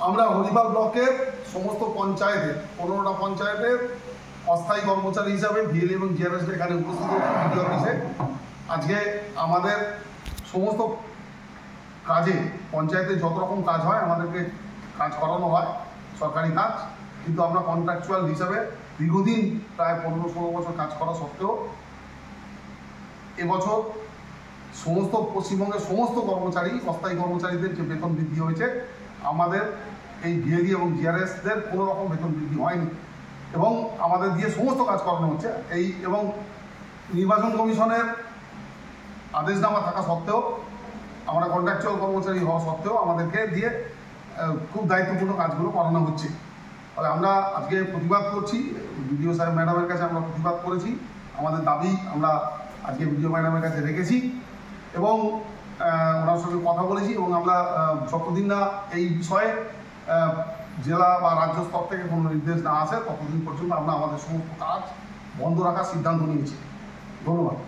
আমরা হরিপাল ব্লকের সমস্ত পঞ্চায়েতের 15টা পঞ্চায়েতের অস্থায়ী কর্মচারী হিসাবে ভিএল এবং জিআরএস এখানে উপস্থিত ভিডিও অফিসে আজকে আমাদের সমস্ত কাজে পঞ্চায়েতে যত রকম কাজ হয় আমাদেরকে কাজ করানো হয় সরকারি কাজ, কিন্তু আমরা কন্ট্রাকচুয়াল হিসাবে দীর্ঘদিন প্রায় 15-16 বছর কাজ করা সত্ত্বেও এবছর সমস্ত পশ্চিমবঙ্গের সমস্ত কর্মচারী অস্থায়ী কর্মচারীদের যে বেতন বৃদ্ধি হয়েছে, আমাদের এই ভিএলই এবং জিআরএসদের কোনো রকম বেতন বৃদ্ধি হয়নি এবং আমাদের দিয়ে সমস্ত কাজ করানো হচ্ছে। এবং নির্বাচন কমিশনের আদেশনামা থাকা সত্ত্বেও আমরা কন্ট্রাকচুয়াল কর্মচারী হওয়া সত্ত্বেও আমাদেরকে দিয়ে খুব দায়িত্বপূর্ণ কাজগুলো করানো হচ্ছে। ফলে আমরা আজকে প্রতিবাদ করছি, বিডিও সাহেব ম্যাডামের কাছে আমরা প্রতিবাদ করেছি, আমাদের দাবি আমরা আজকে বিডিও ম্যাডামের কাছে রেখেছি এবং ওনার সঙ্গে কথা বলেছি এবং আমরা যতদিন না এই বিষয়ে জেলা বা রাজ্য স্তর থেকে কোনো নির্দেশ না আসে ততদিন পর্যন্ত আমরা আমাদের সমস্ত কাজ বন্ধ রাখার সিদ্ধান্ত নিয়েছি। ধন্যবাদ।